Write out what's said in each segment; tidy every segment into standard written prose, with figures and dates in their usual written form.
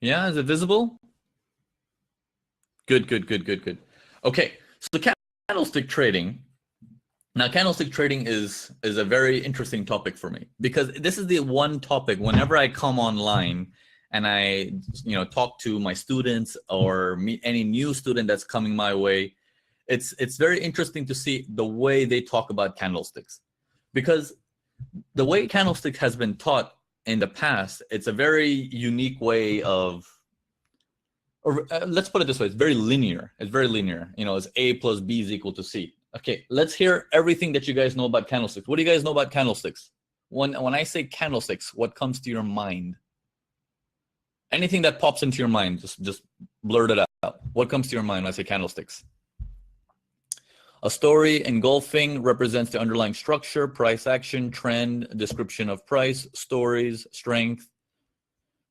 Yeah, is it visible? Good, good, good, good, good. Okay, so candlestick trading. Now, candlestick trading is a very interesting topic for me because this is the one topic whenever I come online and I talk to my students or any new student that's coming my way, it's very interesting to see the way they talk about candlesticks, because the way candlestick has been taught in the past, it's a very unique way of, or let's put it this way, it's very linear. It's very linear. It's A plus B is equal to C. Okay, let's hear everything that you guys know about candlesticks. What do you guys know about candlesticks? When I say candlesticks, what comes to your mind? Anything that pops into your mind, just blurt it out. What comes to your mind when I say candlesticks? A story engulfing represents the underlying structure, price action, trend, description of price, stories, strength.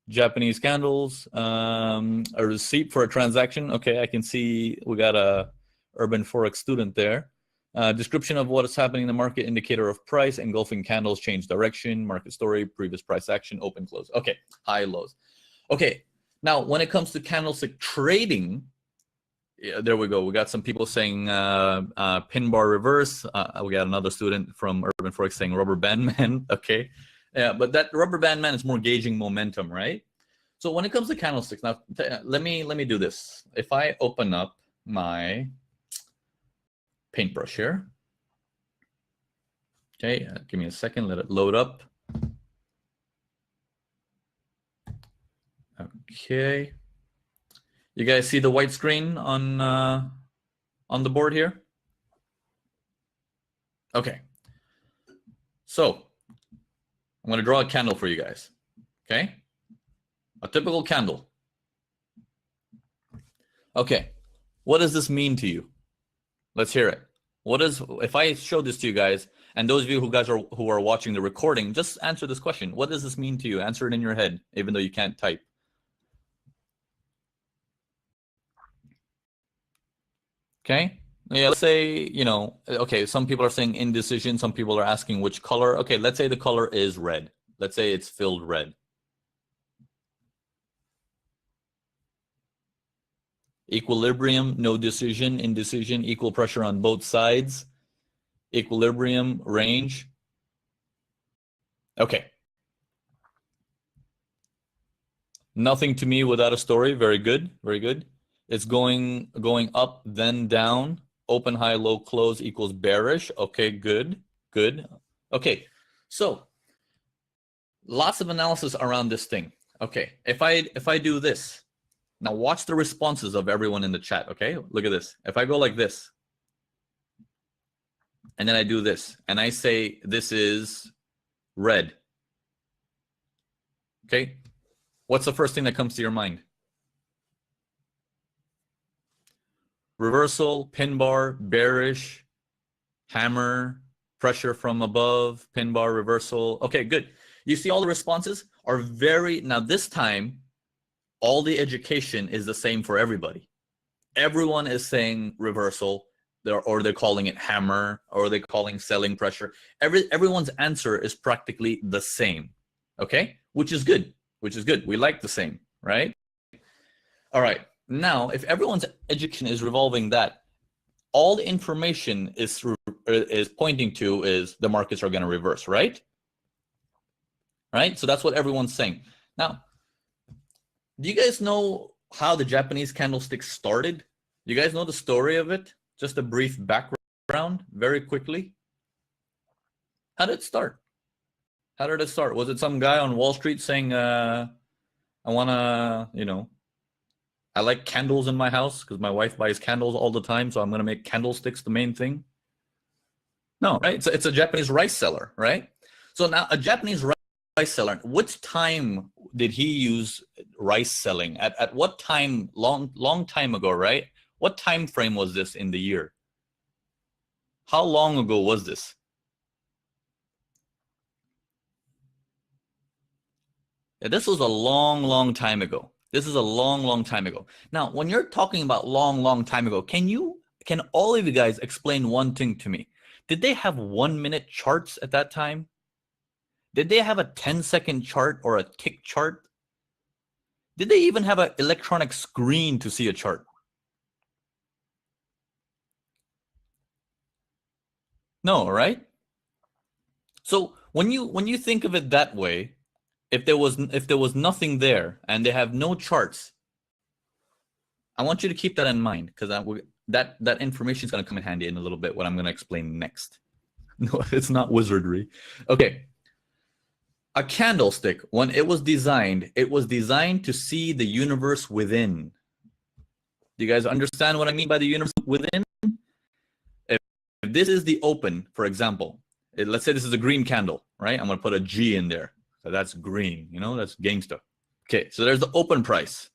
Japanese candles, a receipt for a transaction. Okay, I can see we got a urban forex student there. Description of what is happening in the market, indicator of price, engulfing candles, change direction, market story, previous price action, open, close. Okay, high, lows. Okay, now when it comes to candlestick trading, yeah, there we go. We got some people saying pin bar reverse. We got another student from Urban Forex saying rubber band man. Okay, yeah, but that rubber band man is more gauging momentum, right? So when it comes to candlesticks, now let me do this. If I open up my paintbrush here, okay, give me a second, let it load up. Okay, you guys see the white screen on the board here? Okay, so I'm going to draw a candle for you guys. Okay, a typical candle. Okay, what does this mean to you? Let's hear it. What is, if I show this to you guys, and those of you who are watching the recording, just answer this question. What does this mean to you? Answer it in your head, even though you can't type. Okay. Yeah, let's say, okay, some people are saying indecision. Some people are asking which color. Okay, let's say the color is red. Let's say it's filled red. Equilibrium, no decision, indecision, equal pressure on both sides. Equilibrium, range. Okay. Nothing to me without a story. Very good. Very good. It's going up, then down. Open, high, low, close equals bearish. Okay, good. Good. Okay. So lots of analysis around this thing. Okay. If I do this, now watch the responses of everyone in the chat. Okay. Look at this. If I go like this, and then I do this, and I say this is red. Okay. What's the first thing that comes to your mind? Reversal, pin bar, bearish, hammer, pressure from above, pin bar, reversal. Okay, good. You see all the responses are very, now this time, all the education is the same for everybody. Everyone is saying reversal, or they're calling it hammer, or they're calling selling pressure. Everyone's answer is practically the same. Okay, which is good. Which is good. We like the same, right? All right. Now, if everyone's education is revolving that, all the information is pointing to is the markets are going to reverse, right? Right? So that's what everyone's saying. Now, do you guys know how the Japanese candlestick started? Do you guys know the story of it? Just a brief background, very quickly. How did it start? How did it start? Was it some guy on Wall Street saying, I want to, I like candles in my house because my wife buys candles all the time, so I'm going to make candlesticks the main thing? No, right? It's a Japanese rice seller, right? So now a Japanese rice seller, which time did he use rice selling? At what time? Long time ago, right? What time frame was this in the year? How long ago was this? Yeah, this was a long time ago. This is a long time ago. Now, when you're talking about long time ago, can all of you guys explain one thing to me? Did they have 1-minute charts at that time? Did they have a 10-second chart or a tick chart? Did they even have an electronic screen to see a chart? No, right? So when you think of it that way, if there was nothing there and they have no charts, I want you to keep that in mind, because that information is going to come in handy in a little bit, what I'm going to explain next. No, it's not wizardry. Okay. A candlestick, when it was designed to see the universe within. Do you guys understand what I mean by the universe within? If this is the open, for example, let's say this is a green candle, right? I'm going to put a G in there. So that's green, that's gangsta. Okay, so there's the open price.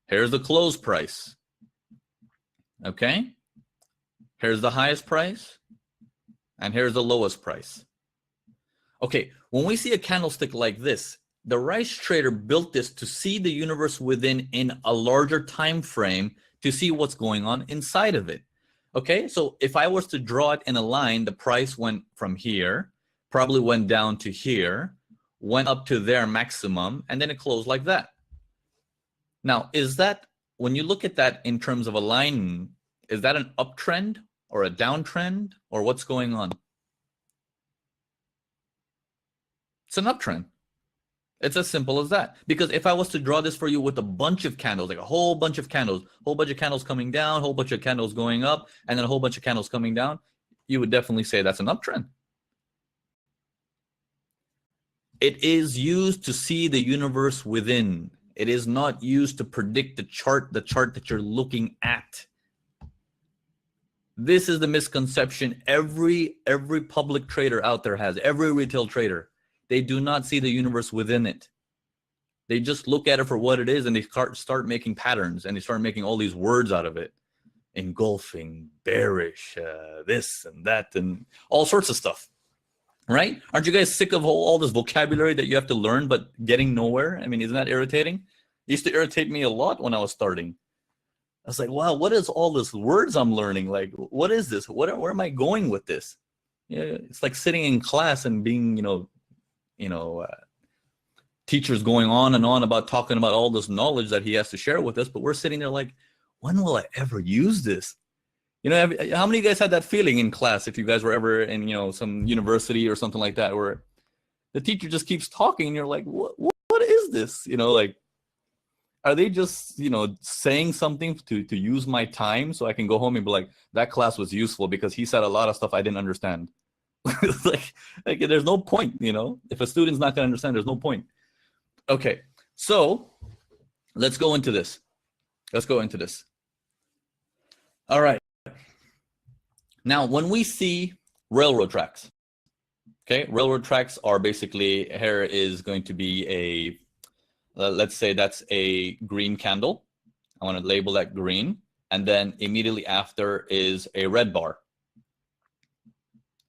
Here's the close price. Okay? Here's the highest price. And here's the lowest price. Okay, when we see a candlestick like this, the rice trader built this to see the universe within in a larger time frame, to see what's going on inside of it. Okay, so if I was to draw it in a line, the price went from here, probably went down to here, went up to their maximum, and then it closed like that. Now, is that, when you look at that in terms of a line, is that an uptrend or a downtrend, or what's going on? It's an uptrend. It's as simple as that. Because if I was to draw this for you with a bunch of candles, like a whole bunch of candles coming down, whole bunch of candles going up, and then a whole bunch of candles coming down, you would definitely say that's an uptrend. It is used to see the universe within. It is not used to predict the chart that you're looking at. This is the misconception every public trader out there has, every retail trader. They do not see the universe within it. They just look at it for what it is, and they start making patterns, and they start making all these words out of it. Engulfing, bearish, this and that, and all sorts of stuff. Right? Aren't you guys sick of all this vocabulary that you have to learn but getting nowhere? I mean, isn't that irritating? It used to irritate me a lot when I was starting. I was like, wow, what is all this words I'm learning? Like, what is this? Where am I going with this? Yeah, it's like sitting in class and being, teachers going on and on about talking about all this knowledge that he has to share with us, but we're sitting there like, when will I ever use this? How many of you guys had that feeling in class, if you guys were ever in, some university or something like that, where the teacher just keeps talking and you're like, what is this? Are they just, saying something to use my time so I can go home and be like, that class was useful because he said a lot of stuff I didn't understand. like there's no point, if a student's not going to understand, there's no point. Okay, so let's go into this. All right. Now, when we see railroad tracks, okay, railroad tracks are basically, here is going to be let's say that's a green candle. I want to label that green. And then immediately after is a red bar.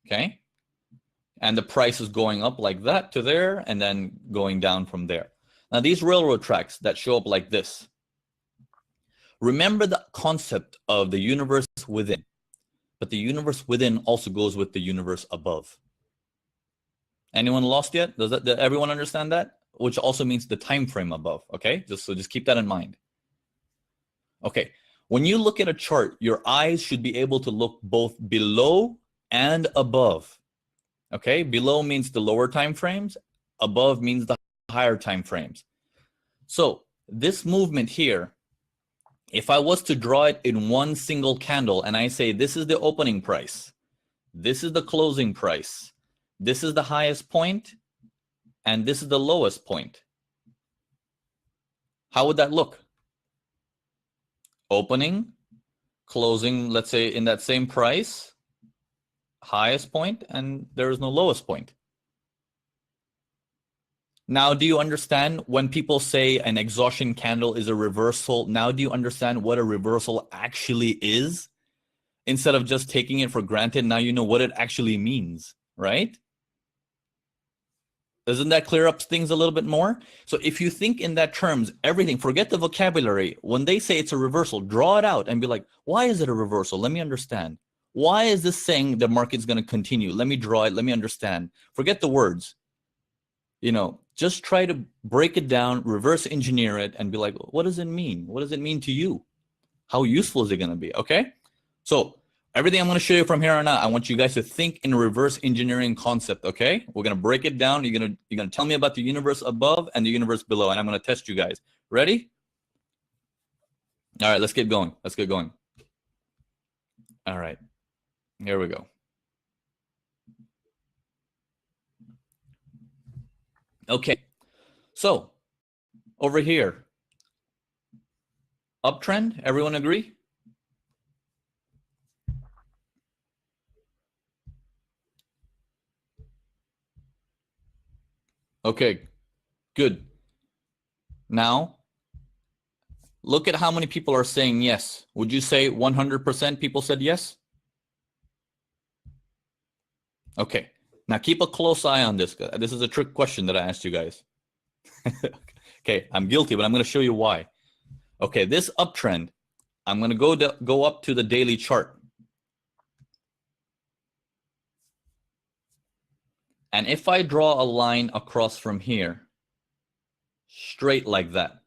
Okay. And the price is going up like that to there, and then going down from there. Now, these railroad tracks that show up like this, remember the concept of the universe within, but the universe within also goes with the universe above. Anyone lost yet? Does everyone understand that? Which also means the time frame above, okay? Just keep that in mind. Okay, when you look at a chart, your eyes should be able to look both below and above. Okay, below means the lower time frames, above means the higher time frames. So this movement here, if I was to draw it in one single candle and I say this is the opening price, this is the closing price, this is the highest point, and this is the lowest point, how would that look? Opening, closing, let's say in that same price, highest point, and there is no lowest point. Now, do you understand when people say an exhaustion candle is a reversal? Now, do you understand what a reversal actually is? Instead of just taking it for granted, now you know what it actually means, right? Doesn't that clear up things a little bit more? So if you think in that terms, everything, forget the vocabulary. When they say it's a reversal, draw it out and be like, why is it a reversal? Let me understand. Why is this saying the market's going to continue? Let me draw it. Let me understand. Forget the words. Just try to break it down, reverse engineer it, and be like, what does it mean? What does it mean to you? How useful is it going to be? Okay. So everything I'm going to show you from here on out, I want you guys to think in reverse engineering concept. Okay. We're going to break it down. You're going to tell me about the universe above and the universe below, and I'm going to test you guys. Ready? All right, let's get going. Let's get going. All right. Here we go. Okay. So over here, uptrend, everyone agree? Okay, good. Now, look at how many people are saying yes. Would you say 100% people said yes? Okay, now keep a close eye on this. This is a trick question that I asked you guys. Okay, I'm guilty, but I'm going to show you why. Okay, this uptrend, I'm going to go up to the daily chart. And if I draw a line across from here, straight like that,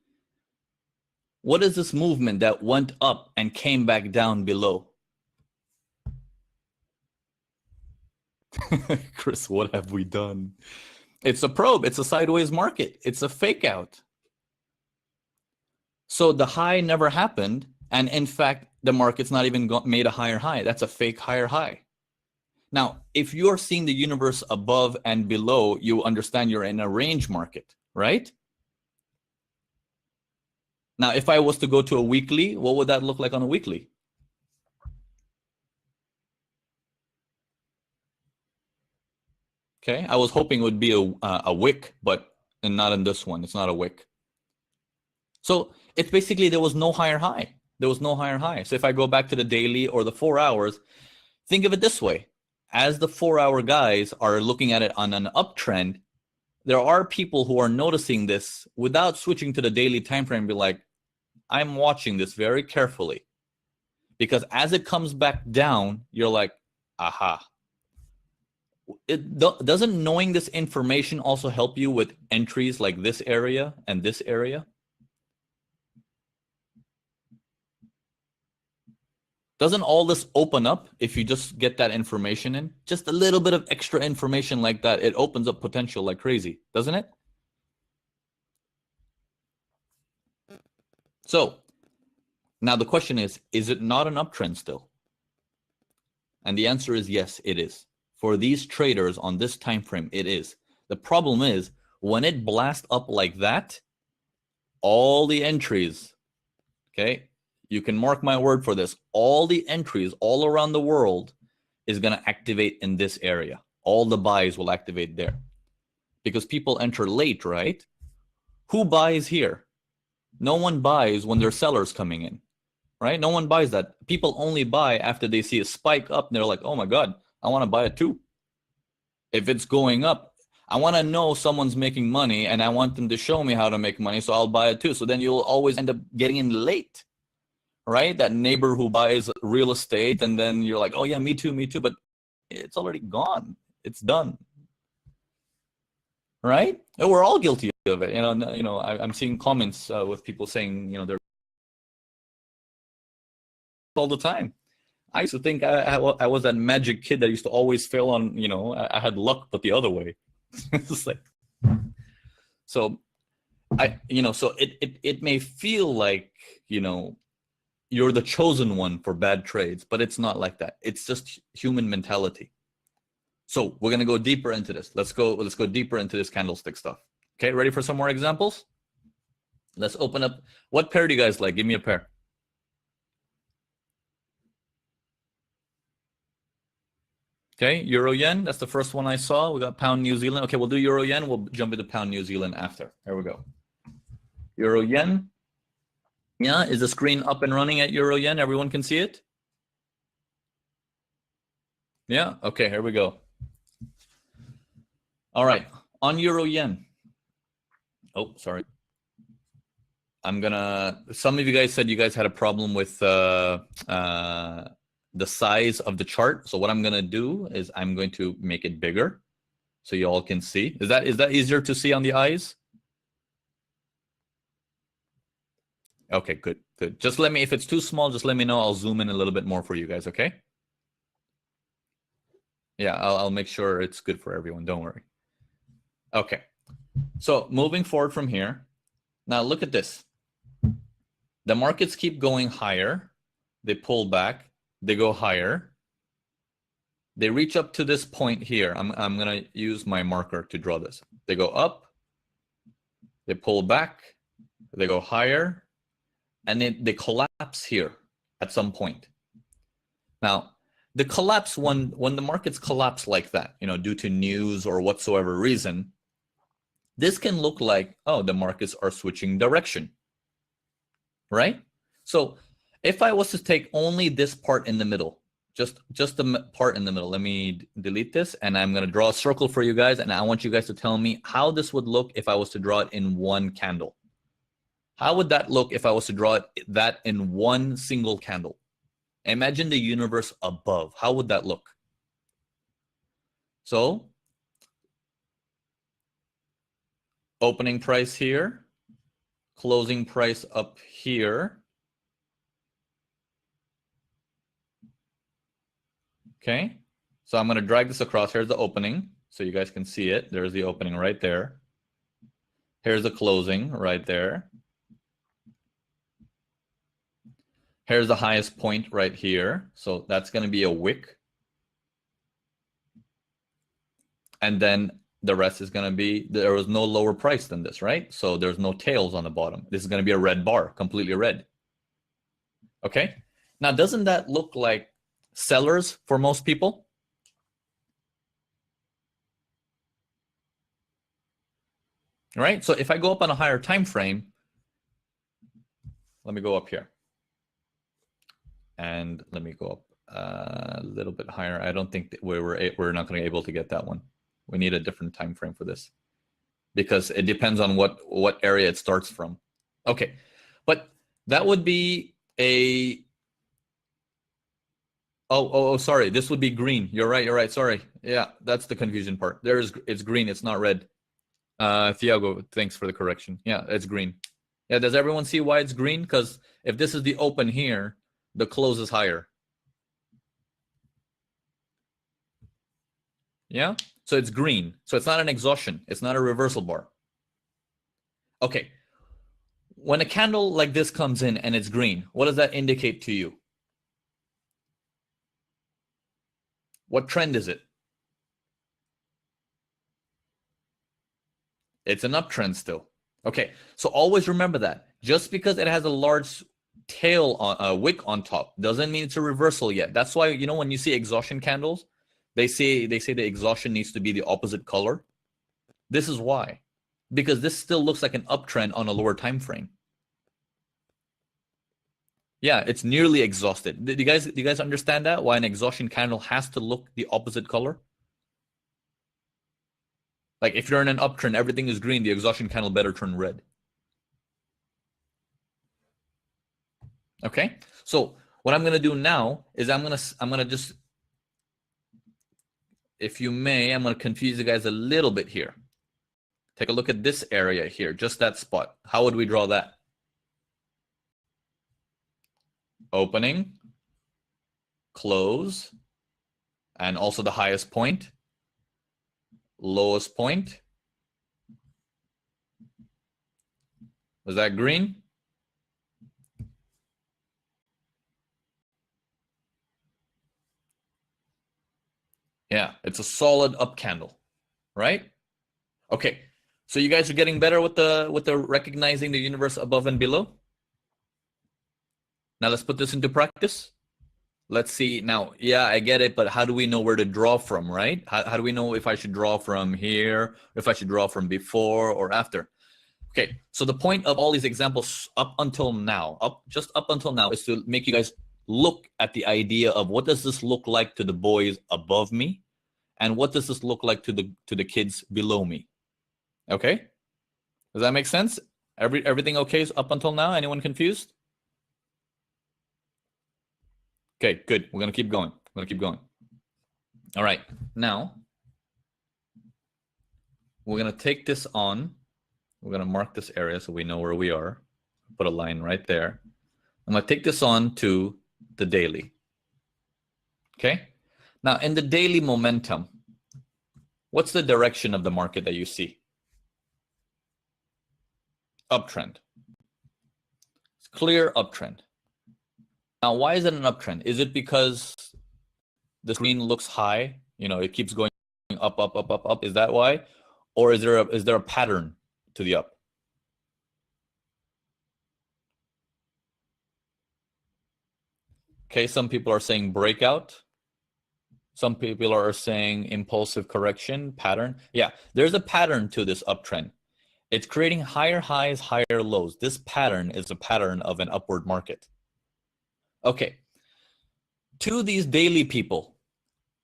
what is this movement that went up and came back down below? Chris, what have we done? It's a probe. It's a sideways market. It's a fake out. So the high never happened. And in fact, the market's not even made a higher high. That's a fake higher high. Now, if you're seeing the universe above and below, you understand you're in a range market, right? Now, if I was to go to a weekly, what would that look like on a weekly? Okay, I was hoping it would be a wick, but not in this one. It's not a wick. So it's basically there was no higher high. There was no higher high. So if I go back to the daily or the 4 hours, think of it this way. As the 4-hour guys are looking at it on an uptrend, there are people who are noticing this without switching to the daily time frame and be like, I'm watching this very carefully. Because as it comes back down, you're like, aha. Doesn't knowing this information also help you with entries like this area and this area? Doesn't all this open up if you just get that information in? Just a little bit of extra information like that, it opens up potential like crazy, doesn't it? So now the question is it not an uptrend still? And the answer is yes, it is. For these traders on this time frame, it is. The problem is when it blasts up like that, all the entries, okay, you can mark my word for this, all the entries all around the world is going to activate in this area. All the buys will activate there because people enter late, right? Who buys here? No one buys when there's sellers coming in, right? No one buys that. People only buy after they see a spike up and they're like, oh my God, I want to buy it too. If it's going up, I want to know someone's making money and I want them to show me how to make money, so I'll buy it too. So then you'll always end up getting in late, right? That neighbor who buys real estate and then you're like, oh yeah, me too, but it's already gone. It's done, right? And we're all guilty of it. I'm seeing comments with people saying, they're all the time. I used to think I was that magic kid that used to always fail on, I had luck, but the other way. It's like, so so it may feel like, you're the chosen one for bad trades, but it's not like that. It's just human mentality. So we're going to go deeper into this. Let's go deeper into this candlestick stuff. Okay, ready for some more examples? Let's open up. What pair do you guys like? Give me a pair. Okay, Euro Yen, that's the first one I saw. We got Pound New Zealand. Okay, we'll do Euro Yen. We'll jump into Pound New Zealand after. There we go. Euro Yen. Yeah, is the screen up and running at Euro Yen? Everyone can see it? Yeah, okay, here we go. All right, on Euro Yen. Oh, sorry. Some of you guys said you guys had a problem with the size of the chart. So what I'm going to do is I'm going to make it bigger. so you all can see. Is that easier to see on the eyes? Okay, good, good. Just let me, if it's too small, just let me know. I'll zoom in a little bit more for you guys, okay? Yeah, I'll make sure it's good for everyone. Don't worry. Okay, so moving forward from here. Now look at this. The markets keep going higher. They pull back. They go higher. They reach up to this point here. I'm going to use my marker to draw this. They go up. They pull back. They go higher. And they collapse here at some point. Now, the collapse, when the markets collapse like that, you know, due to news or whatsoever reason, this can look like, oh, the markets are switching direction, right? So if I was to take only this part in the middle, just the part in the middle, let me delete this, and I'm going to draw a circle for you guys, and I want you guys to tell me how this would look if I was to draw it in one candle. How would that look if I was to draw that in one single candle? Imagine the universe above. How would that look? So, opening price here, closing price up here. Okay, so I'm going to drag this across. Here's the opening, so you guys can see it. There's the opening right there. Here's the closing right there. Here's the highest point right here. So that's going to be a wick. And then the rest is going to be, there was no lower price than this, right? So there's no tails on the bottom. This is going to be a red bar, completely red. Okay. Now, doesn't that look like sellers for most people? Right? So if I go up on a higher time frame, let me go up here. And let me go up a little bit higher. I don't think that we're not going to be able to get that one. We need a different time frame for this because it depends on what area it starts from. Okay, but that would be a oh sorry, this would be green. You're right. Sorry, yeah, that's the confusion part. It's green. It's not red. Thiago, thanks for the correction. Yeah, it's green. Yeah, does everyone see why it's green? Because if this is the open here, the close is higher. Yeah, so it's green. So it's not an exhaustion. It's not a reversal bar. Okay, when a candle like this comes in and it's green, what does that indicate to you? What trend is it? It's an uptrend still. Okay, so always remember that. Just because it has a large tail on a wick on top doesn't mean it's a reversal yet. That's why, you know, when you see exhaustion candles, they say the exhaustion needs to be the opposite color. This is why, because this still looks like an uptrend on a lower time frame. Yeah, it's nearly exhausted. Do you guys understand that? Why an exhaustion candle has to look the opposite color? Like if you're in an uptrend, everything is green, the exhaustion candle better turn red. Okay, so what I'm gonna do now is I'm gonna just, if you may, I'm gonna confuse you guys a little bit here. Take a look at this area here, just that spot. How would we draw that? Opening, close, and also the highest point, lowest point. Was that green? Yeah, it's a solid up candle, right? Okay, so you guys are getting better with the recognizing the universe above and below. Now let's put this into practice. Let's see now. Yeah, I get it, but how do we know where to draw from, right? How do we know if I should draw from here, if I should draw from before or after? Okay, so the point of all these examples up until now, just up until now, is to make you guys look at the idea of what does this look like to the boys above me, and what does this look like to the kids below me? Okay, does that make sense? Everything okay up until now? Anyone confused? Okay, good. We're gonna keep going. All right, now we're going to take this on. We're going to mark this area so we know where we are. Put a line right there. I'm going to take this on to the daily. Okay. Now, in the daily momentum, what's the direction of the market that you see? Uptrend. It's clear uptrend. Now, why is it an uptrend? Is it because the screen looks high? You know, it keeps going up, up, up, up, up. Is that why? Or is there a pattern to the up? Okay, some people are saying breakout. Some people are saying impulsive correction pattern. Yeah, there's a pattern to this uptrend. It's creating higher highs, higher lows. This pattern is a pattern of an upward market. Okay, to these daily people,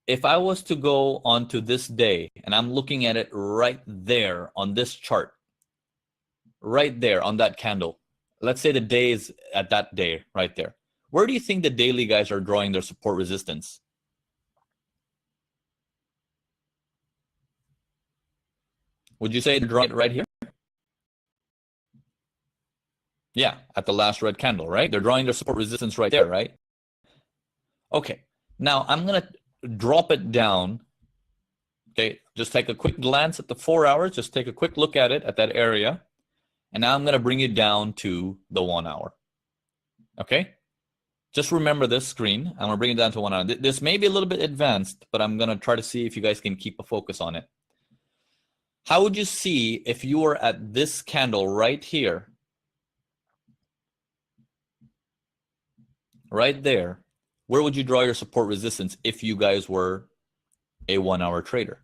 if I was to go onto this day and I'm looking at it right there on this chart, right there on that candle, let's say the day is at that day right there. Where do you think the daily guys are drawing their support resistance? Would you say they're drawing it right here? Yeah, at the last red candle, right? They're drawing their support resistance right there, right? Okay, now I'm going to drop it down. Okay, just take a quick glance at the 4 hours. Just take a quick look at it, at that area. And now I'm going to bring it down to the 1 hour. Okay, just remember this screen. I'm going to bring it down to 1 hour. This may be a little bit advanced, but I'm going to try to see if you guys can keep a focus on it. How would you see if you were at this candle right here, right there? Where would you draw your support resistance if you guys were a 1 hour trader?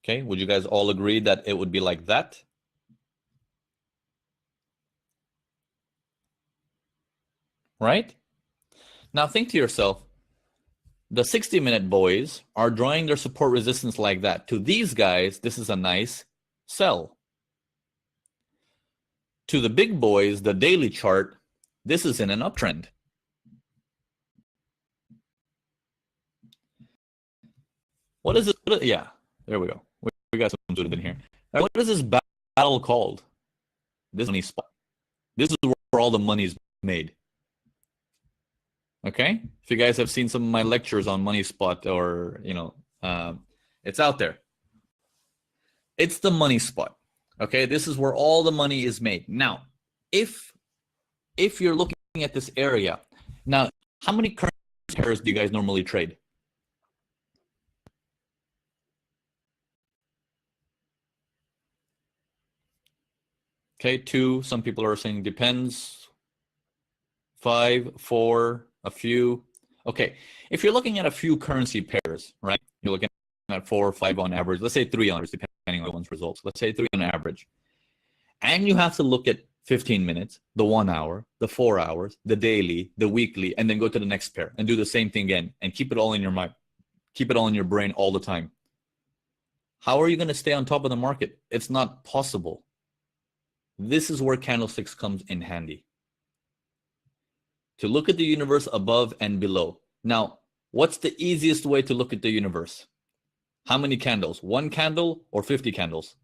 Okay, would you guys all agree that it would be like that? Right? Now think to yourself, the 60-minute boys are drawing their support resistance like that. To these guys, this is a nice sell. To the big boys, the daily chart, this is in an uptrend. What is it? Yeah, there we go. We got some good in here. What is this battle called? This money spot. This is where all the money's made. Okay, if you guys have seen some of my lectures on money spot, or it's out there. It's the money spot. Okay, this is where all the money is made. Now, if you're looking at this area, now how many currency pairs do you guys normally trade? Okay, 2. Some people are saying depends. 5, 4, a few. Okay, if you're looking at a few currency pairs, right? You're looking at 4 or 5 on average. Let's say 3 on average, depending on one's results. Let's say 3 on average. And you have to look at 15 minutes, the 1 hour, the 4 hours, the daily, the weekly, and then go to the next pair and do the same thing again and keep it all in your mind. Keep it all in your brain all the time. How are you going to stay on top of the market? It's not possible. This is where candlesticks comes in handy. To look at the universe above and below. Now, what's the easiest way to look at the universe? How many candles? 1 candle or 50 candles?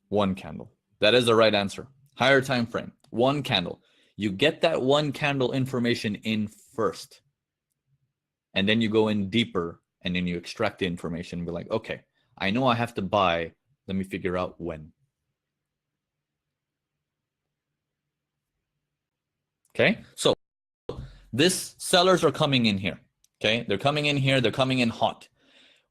1 candle. That is the right answer. Higher time frame. 1 candle. You get that 1 candle information in first. And then you go in deeper and then you extract the information and be like, okay, I know I have to buy. Let me figure out when. Okay, so this sellers are coming in here. Okay, they're coming in here. They're coming in hot.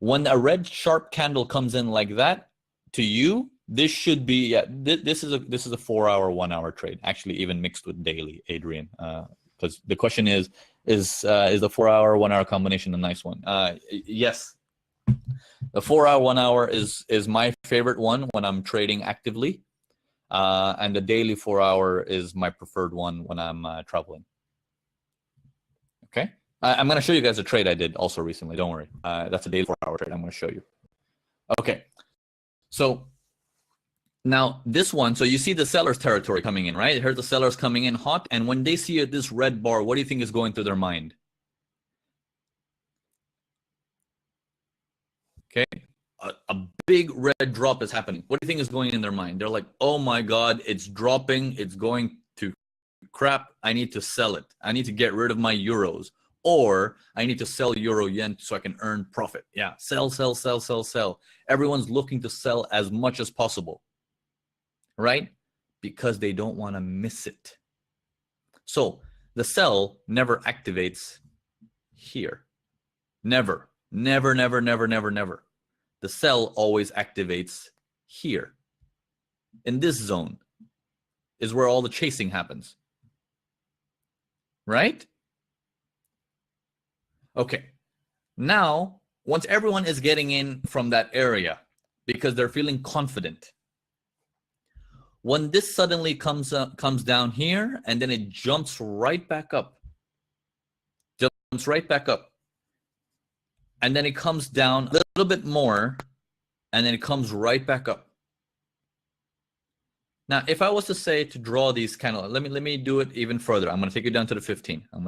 When a red sharp candle comes in like that, to you, this should be, yeah, this is a 4 hour, 1 hour trade. Actually, even mixed with daily, Adrian. Because the question is the 4 hour, 1 hour combination a nice one? Yes. The 4 hour, 1 hour is my favorite one when I'm trading actively. And the daily 4 hour is my preferred one when I'm traveling. Okay, I'm going to show you guys a trade I did also recently. Don't worry. That's a daily 4 hour trade I'm going to show you. Okay, so Now, this one, so you see the seller's territory coming in, right? Here's the sellers coming in hot. And when they see this red bar, what do you think is going through their mind? Okay. A big red drop is happening. What do you think is going in their mind? They're like, oh my God, it's dropping. It's going to crap. I need to sell it. I need to get rid of my euros. Or I need to sell euro yen so I can earn profit. Yeah, sell, sell, sell, sell, sell. Everyone's looking to sell as much as possible, right? Because they don't want to miss it. So the sell never activates here. Never, never, never, never, never, never. The sell always activates here. In this zone is where all the chasing happens. Right? Okay. Now, once everyone is getting in from that area because they're feeling confident, when this suddenly comes down here and then it jumps right back up, and then it comes down a little bit more, and then it comes right back up. Now, if I was to say to draw these kind of, let me do it even further. I'm going to take you down to the 15. I'm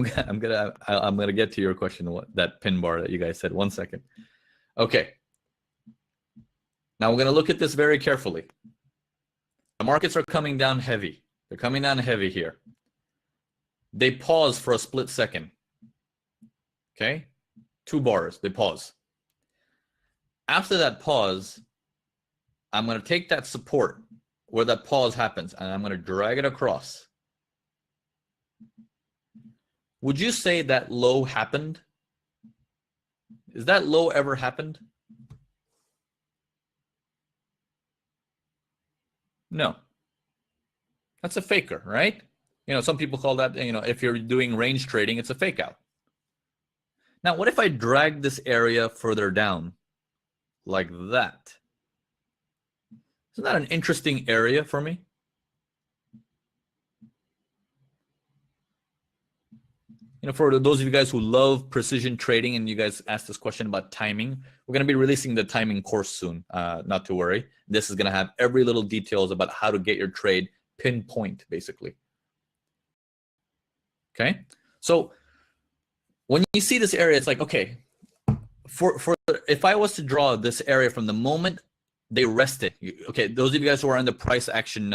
gonna get to your question. That pin bar that you guys said. 1 second. Okay. Now we're gonna look at this very carefully. The markets are coming down heavy. They're coming down heavy here. They pause for a split second. Okay, 2 bars. They pause. After that pause, I'm gonna take that support where that pause happens, and I'm gonna drag it across. Would you say that low happened? Is that low ever happened? No. That's a faker, right? You know, some people call that, you know, if you're doing range trading, it's a fake out. Now, what if I drag this area further down like that? Isn't that an interesting area for me? You know, for those of you guys who love precision trading and you guys asked this question about timing, we're going to be releasing the timing course soon. Not to worry. This is going to have every little details about how to get your trade pinpoint, basically. Okay. So when you see this area, it's like, okay, if I was to draw this area from the moment they rested, okay, those of you guys who are in the price action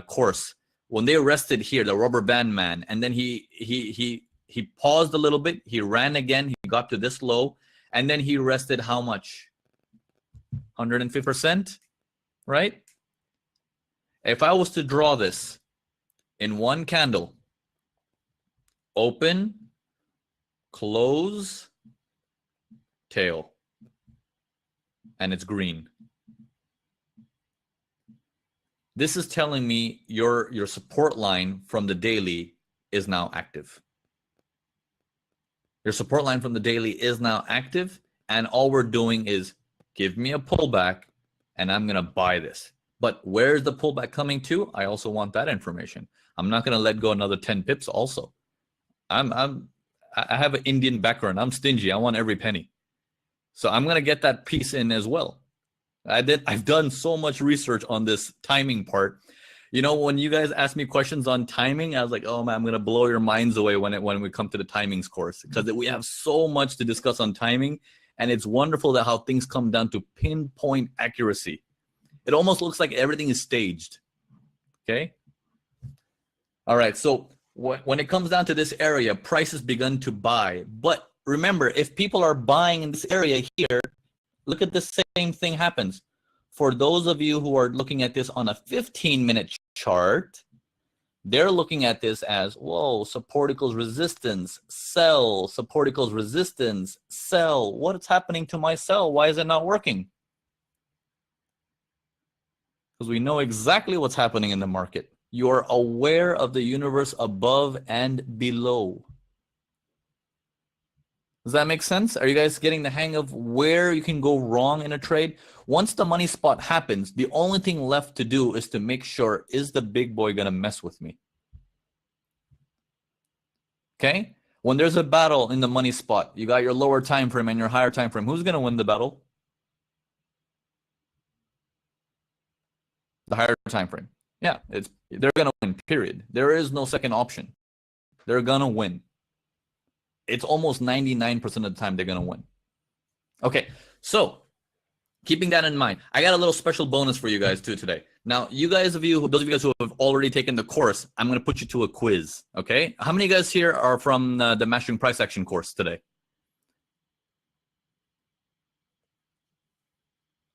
course, when they rested here, the rubber band man, and then he paused a little bit, he ran again, he got to this low, and then he rested how much? 150%, right? If I was to draw this in one candle, open, close, tail, and it's green. This is telling me your support line from the daily is now active. Your support line from the daily is now active, and all we're doing is give me a pullback, and I'm going to buy this. But where's the pullback coming to? I also want that information. I'm not going to let go another 10 pips also. I have an Indian background. I'm stingy. I want every penny. So I'm going to get that piece in as well. I've done so much research on this timing part. You know, when you guys ask me questions on timing, I was like, oh man, I'm going to blow your minds away when we come to the timings course, because we have so much to discuss on timing. And it's wonderful that how things come down to pinpoint accuracy. It almost looks like everything is staged. Okay. All right. So when it comes down to this area, prices begun to buy. But remember, if people are buying in this area here, look at the same thing happens. For those of you who are looking at this on a 15-minute chart, they're looking at this as, whoa, support equals resistance, sell, support equals resistance, sell. What's happening to my sell? Why is it not working? Because we know exactly what's happening in the market. You're aware of the universe above and below. Does that make sense? Are you guys getting the hang of where you can go wrong in a trade? Once the money spot happens, the only thing left to do is to make sure, is the big boy going to mess with me? Okay? When there's a battle in the money spot, you got your lower time frame and your higher time frame. Who's going to win the battle? the higher time frame. Yeah, they're gonna win. Period. There is no second option. They're gonna win. It's almost 99% of the time they're gonna win. Okay, so keeping that in mind, I got a little special bonus for you guys too today. Now, those of you guys who have already taken the course, I'm gonna put you to a quiz. Okay, how many guys here are from the Mastering Price Action course today?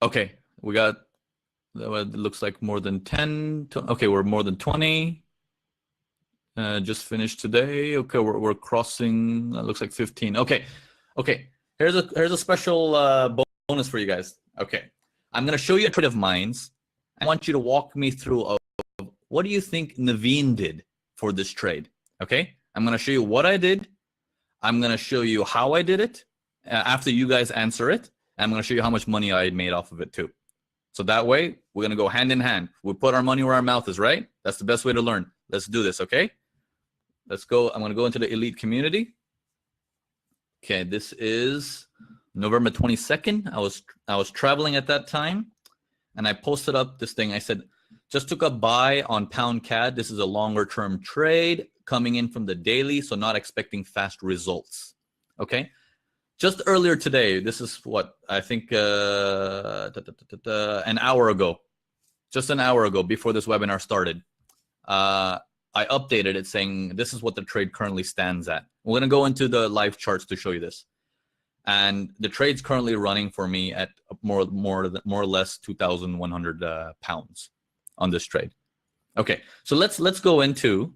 Okay, we got. It looks like more than 10. Okay, we're more than 20. Just finished today. Okay, we're crossing. Looks like 15. Okay. Here's a special bonus for you guys. Okay, I'm gonna show you a trade of mines. I want you to walk me through what do you think Naveen did for this trade. Okay, I'm gonna show you what I did. I'm gonna show you how I did it after you guys answer it. And I'm gonna show you how much money I made off of it too. So that way, we're going to go hand in hand. We put our money where our mouth is, right? That's the best way to learn. Let's do this, okay? Let's go. I'm going to go into the elite community. Okay, this is November 22nd. I was traveling at that time, and I posted up this thing. I said, just took a buy on pound CAD. This is a longer term trade coming in from the daily, so not expecting fast results, okay? Just earlier today, this is what I think an hour ago, just an hour ago before this webinar started, I updated it saying this is what the trade currently stands at. We're going to go into the live charts to show you this. And the trade's currently running for me at more or less 2,100 pounds on this trade. Okay, so let's go into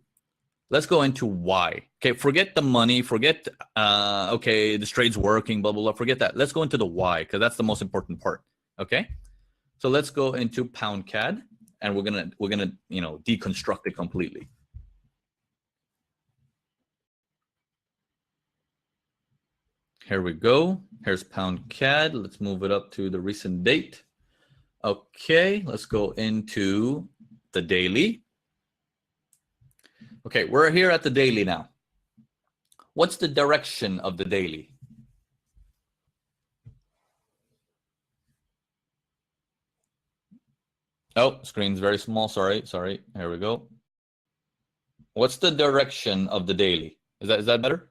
why. Okay, forget the money, forget okay, this trade's working, blah blah blah. Forget that. Let's go into the why, because that's the most important part. Okay, so let's go into pound CAD, and we're gonna deconstruct it completely. Here we go. Here's pound CAD. Let's move it up to the recent date. Okay, let's go into the daily. Okay, we're here at the daily now. What's the direction of the daily? Oh, screen's very small. Sorry. Here we go. What's the direction of the daily? Is that better?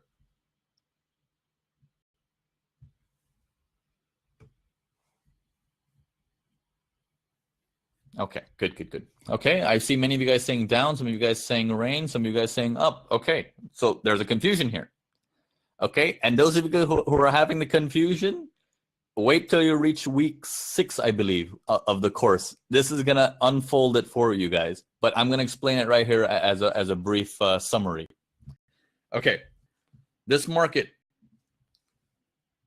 Okay, good. Okay, I see many of you guys saying down, some of you guys saying rain, some of you guys saying up. Okay, so there's a confusion here. Okay, and those of you who are having the confusion, wait till you reach week 6, I believe, of the course. This is gonna unfold it for you guys, but I'm gonna explain it right here as a brief summary. Okay, this market,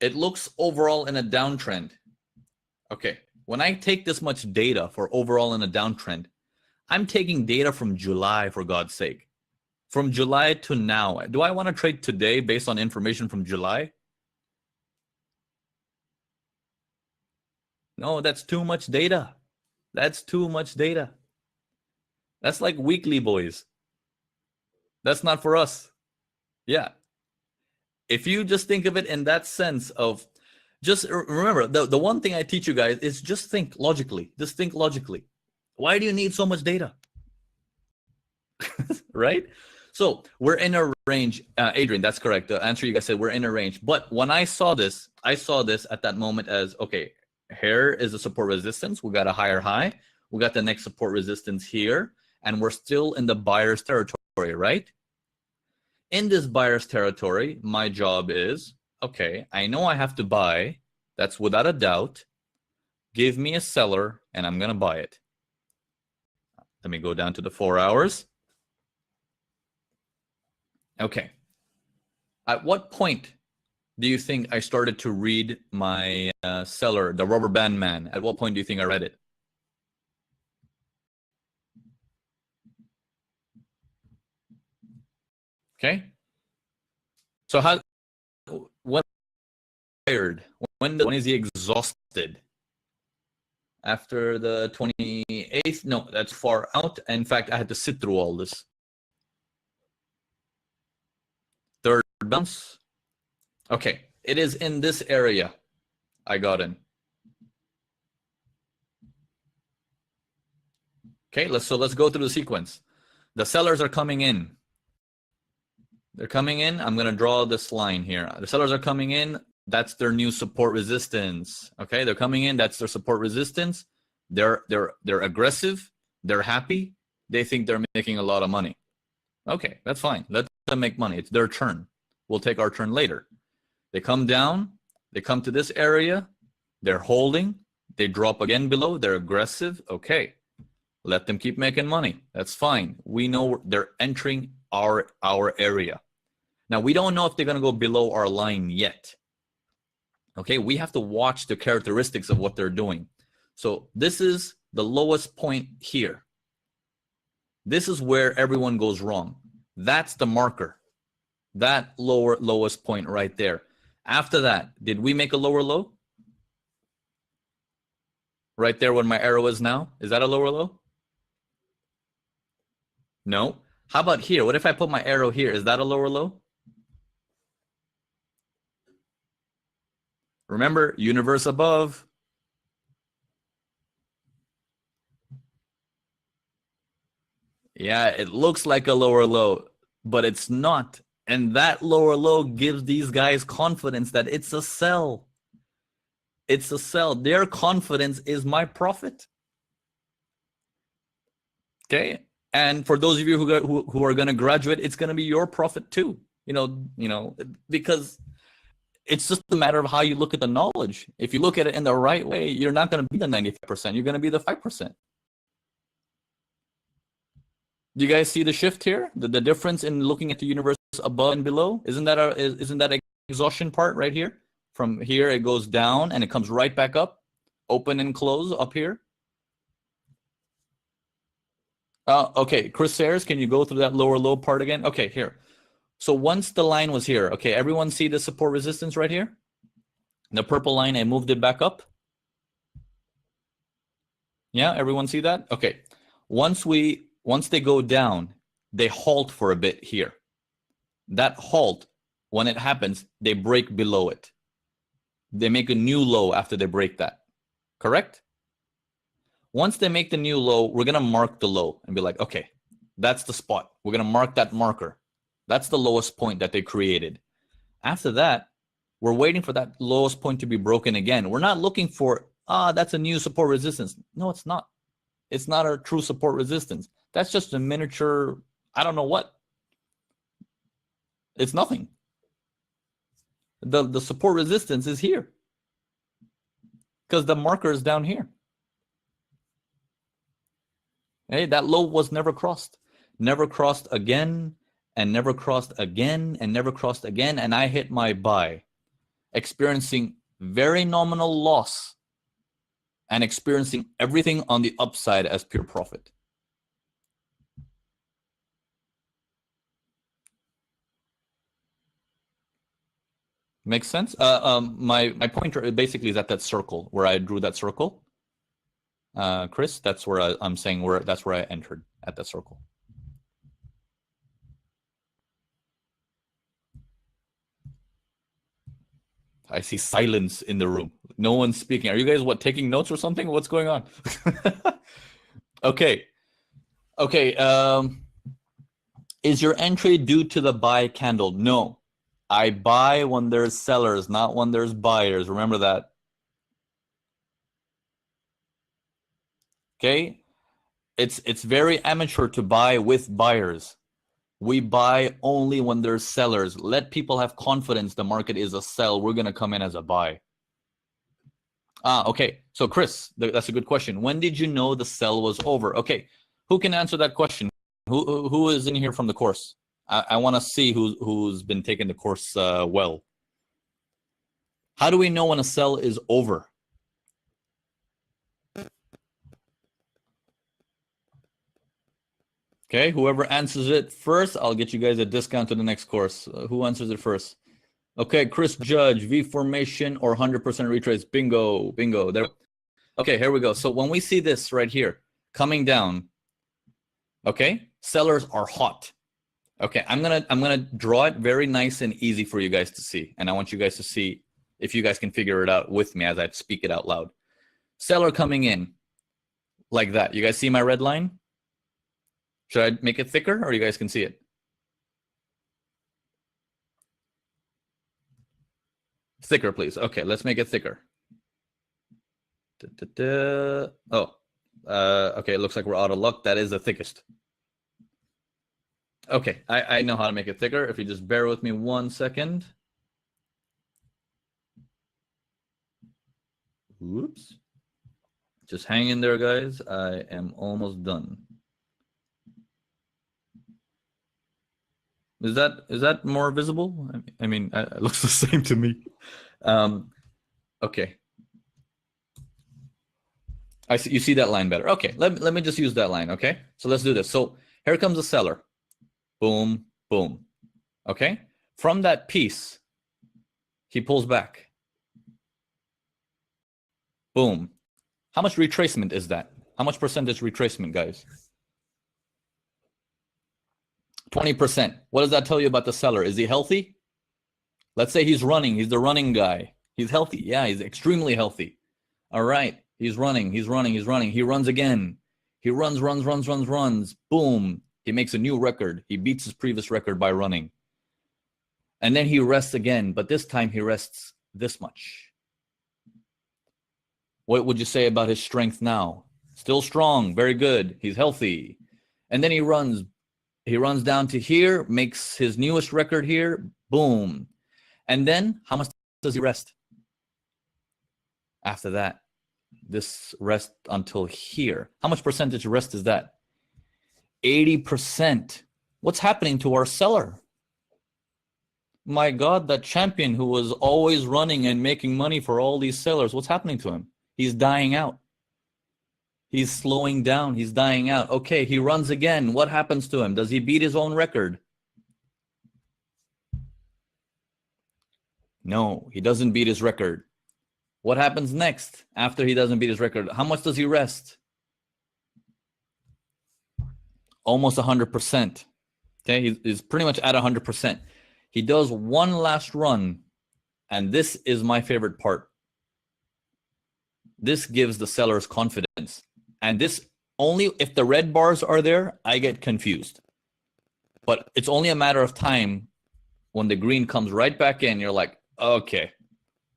it looks overall in a downtrend. Okay, when I take this much data for overall in a downtrend, I'm taking data from July, for God's sake. From July to now. Do I want to trade today based on information from July? No, that's too much data. That's too much data. That's like weekly, boys. That's not for us. Yeah. If you just think of it in that sense of, just remember, the one thing I teach you guys is just think logically. Just think logically. Why do you need so much data? Right? So we're in a range. Adrian, that's correct. The answer you guys said, we're in a range. But when I saw this at that moment as, okay, here is the support resistance. We got a higher high. We got the next support resistance here. And we're still in the buyer's territory, right? In this buyer's territory, my job is, okay, I know I have to buy. That's without a doubt. Give me a seller, and I'm going to buy it. Let me go down to the 4 hours. Okay. At what point do you think I started to read my seller, the rubber band man? At what point do you think I read it? Okay. So when tired? When is he exhausted? After the 28th? No, that's far out. In fact, I had to sit through all this. Third bounce. Okay, it is in this area I got in. Okay, let's go through the sequence. The sellers are coming in. They're coming in. I'm going to draw this line here. The sellers are coming in. That's their new support resistance. Okay, they're coming in. That's their support resistance. They're aggressive. They're happy. They think they're making a lot of money. Okay, that's fine. Let them make money. It's their turn. We'll take our turn later. They come down. They come to this area. They're holding. They drop again below. They're aggressive. Okay, let them keep making money. That's fine. We know they're entering our area. Now, we don't know if they're going to go below our line yet. Okay, we have to watch the characteristics of what they're doing. So this is the lowest point here. This is where everyone goes wrong. That's the marker. That lowest point right there. After that, did we make a lower low? Right there where my arrow is now. Is that a lower low? No. How about here? What if I put my arrow here? Is that a lower low? Remember, universe above. Yeah, it looks like a lower low, but it's not. And that lower low gives these guys confidence that it's a sell. It's a sell. Their confidence is my profit. Okay. And for those of you who are going to graduate, it's going to be your profit too. You know, because it's just a matter of how you look at the knowledge. If you look at it in the right way, you're not going to be the 95%. You're going to be the 5%. Do you guys see the shift here? The difference in looking at the universe above and below? Isn't that exhaustion part right here? From here, it goes down and it comes right back up. Open and close up here. Okay, Chris Sayers, can you go through that lower low part again? Okay, here. So once the line was here, okay, everyone see the support resistance right here? The purple line, I moved it back up. Yeah, everyone see that? Okay. Once they go down, they halt for a bit here. That halt, when it happens, they break below it. They make a new low after they break that. Correct? Once they make the new low, we're going to mark the low and be like, okay, that's the spot. We're going to mark that marker. That's the lowest point that they created. After that, we're waiting for that lowest point to be broken again. We're not looking for, that's a new support resistance. No, it's not. It's not a true support resistance. That's just a miniature, I don't know what. It's nothing. The support resistance is here because the marker is down here. Hey, that low was never crossed. Never crossed again, and never crossed again, and never crossed again. And I hit my buy, experiencing very nominal loss and experiencing everything on the upside as pure profit. Makes sense? My pointer basically is at that circle where I drew that circle. Chris, that's where I'm saying that's where I entered, at that circle. I see silence in the room. No one's speaking. Are you guys taking notes or something? What's going on? Okay. Is your entry due to the buy candle? No. I buy when there's sellers, not when there's buyers. Remember that. Okay? It's very amateur to buy with buyers. We buy only when there's sellers. Let people have confidence the market is a sell. We're going to come in as a buy. Okay. So Chris, that's a good question. When did you know the sell was over? Okay. Who can answer that question? Who is in here from the course? I want to see who's been taking the course well. How do we know when a sell is over? Okay, whoever answers it first, I'll get you guys a discount to the next course. Who answers it first? Okay, Chris Judge, V formation or 100% retrace. Bingo, bingo. There. Okay, here we go. So when we see this right here coming down, okay, sellers are hot. Okay, I'm gonna draw it very nice and easy for you guys to see, and I want you guys to see if you guys can figure it out with me as I speak it out loud. Seller coming in like that. You guys see my red line? Should I make it thicker, or you guys can see it? Thicker, please. Okay, let's make it thicker. Oh, okay, it looks like we're out of luck. That is the thickest. Okay, I know how to make it thicker. If you just bear with me 1 second. Whoops. Just hang in there, guys. I am almost done. Is that more visible? I mean, it looks the same to me. Okay. I see, you see that line better. Okay, let me just use that line, okay? So let's do this. So here comes the seller. Boom, boom. Okay? From that piece, he pulls back. Boom. How much retracement is that? How much percentage retracement, guys? 20%. What does that tell you about the seller? Is he healthy? Let's say he's running. He's the running guy. He's healthy. Yeah, he's extremely healthy. All right. He's running. He runs again. He runs. Boom. He makes a new record. He beats his previous record by running. And then he rests again, but this time he rests this much. What would you say about his strength now? Still strong, very good. He's healthy. And then he runs down to here, makes his newest record here, boom. And then how much does he rest? After that, this rest until here. How much percentage rest is that? 80%. What's happening to our seller? My God, that champion who was always running and making money for all these sellers, what's happening to him? He's dying out. He's slowing down. He's dying out. Okay, he runs again. What happens to him? Does he beat his own record? No, he doesn't beat his record. What happens next after he doesn't beat his record? How much does he rest? Almost 100%. Okay, he's pretty much at 100%. He does one last run, and this is my favorite part. This gives the sellers confidence. And this only if the red bars are there, I get confused. But it's only a matter of time when the green comes right back in, you're like, okay,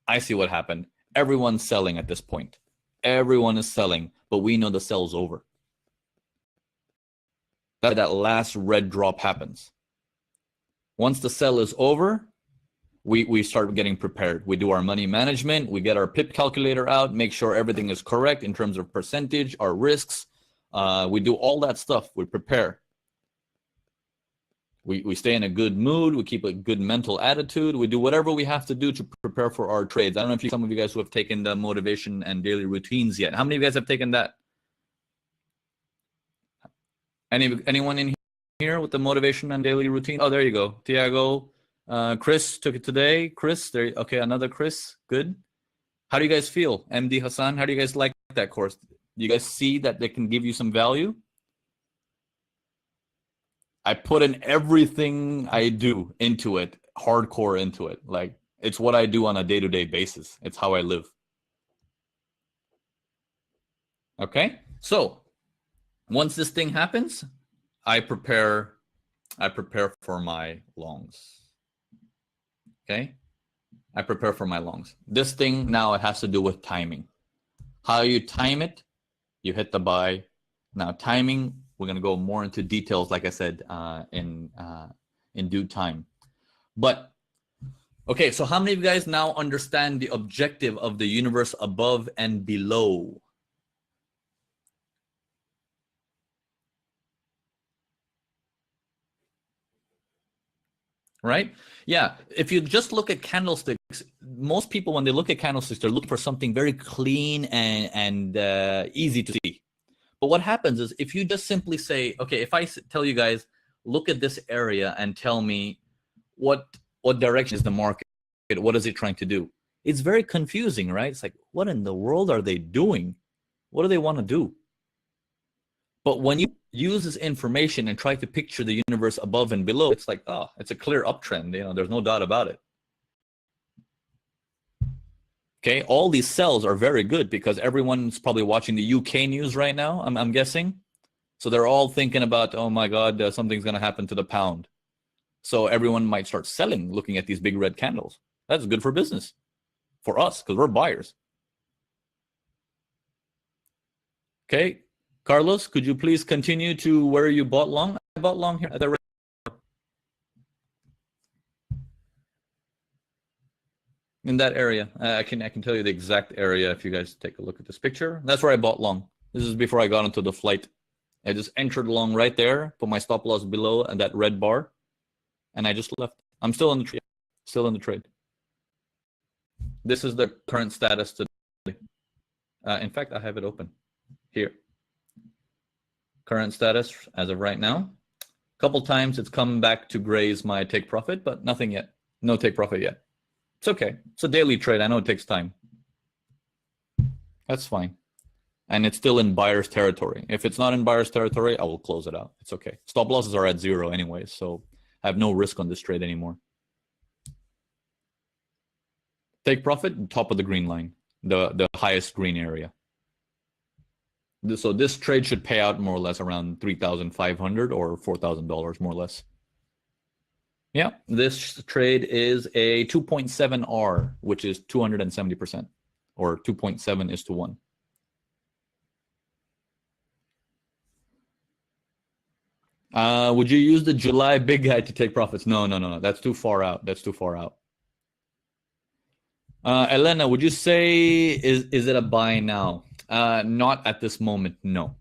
I see what happened. Everyone's selling at this point. Everyone is selling, but we know the sell's over. That last red drop happens. Once the sell is over, we start getting prepared. We do our money management. We get our PIP calculator out, make sure everything is correct in terms of percentage, our risks. We do all that stuff. We prepare. We stay in a good mood. We keep a good mental attitude. We do whatever we have to do to prepare for our trades. I don't know if some of you guys who have taken the motivation and daily routines yet. How many of you guys have taken that? Anyone in here with the motivation and daily routine? Oh, there you go. Tiago. Chris took it today. Chris, there. Okay, another Chris. Good. How do you guys feel? MD Hassan, how do you guys like that course? Do you guys see that they can give you some value? I put in everything I do into it, hardcore into it. Like, it's what I do on a day-to-day basis. It's how I live. Okay, so once this thing happens, I prepare for my longs. Okay, I prepare for my longs. This thing now, it has to do with timing. How you time it, you hit the buy. Now timing, we're gonna go more into details, like I said, in due time. But okay, so how many of you guys now understand the objective of the universe above and below? Right? Yeah. If you just look at candlesticks, most people, when they look at candlesticks, they're looking for something very clean and easy to see. But what happens is, if you just simply say, okay, if I tell you guys, look at this area and tell me what direction is the market, what is it trying to do? It's very confusing, right? It's like, what in the world are they doing? What do they want to do? But when you use this information and try to picture the universe above and below, it's like, oh, it's a clear uptrend. You know, there's no doubt about it. Okay, all these cells are very good because everyone's probably watching the UK news right now, I'm guessing. So they're all thinking about, oh my God, something's going to happen to the pound. So everyone might start selling, looking at these big red candles. That's good for business, for us, because we're buyers. Okay, Carlos, could you please continue to where you bought long? I bought long here at the in that area. I can tell you the exact area if you guys take a look at this picture. That's where I bought long. This is before I got into the flight. I just entered long right there, put my stop loss below and that red bar, and I just left. I'm still in the trade. Still in the trade. This is the current status today. In fact, I have it open here. Current status as of right now. A couple times it's come back to graze my take profit, but nothing yet. No take profit yet. It's okay. It's a daily trade. I know it takes time. That's fine. And it's still in buyer's territory. If it's not in buyer's territory, I will close it out. It's okay. Stop losses are at 0 anyway, so I have no risk on this trade anymore. Take profit, top of the green line, the highest green area. So this trade should pay out more or less around $3,500 or $4,000 more or less. Yeah, this trade is a 2.7R, which is 270%, or 2.7:1. Would you use the July big guy to take profits? No. That's too far out. That's too far out. Elena, would you say is it a buy now? Not at this moment, no.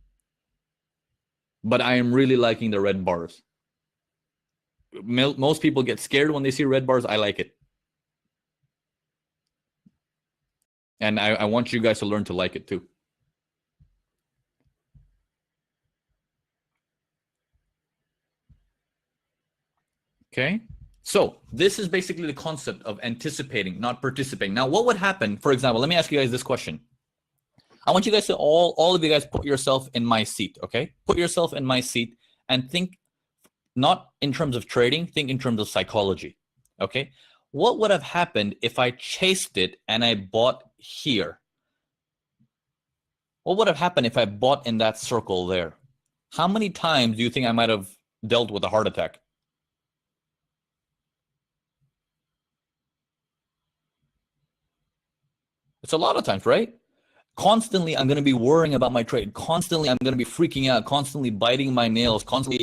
But I am really liking the red bars. Most people get scared when they see red bars. I like it. And I want you guys to learn to like it too. Okay. So this is basically the concept of anticipating, not participating. Now, what would happen, for example, let me ask you guys this question. I want you guys to all of you guys put yourself in my seat, okay? Put yourself in my seat and think not in terms of trading, think in terms of psychology, okay? What would have happened if I chased it and I bought here? What would have happened if I bought in that circle there? How many times do you think I might have dealt with a heart attack? It's a lot of times, right? Constantly, I'm going to be worrying about my trade. Constantly, I'm going to be freaking out, constantly biting my nails, constantly,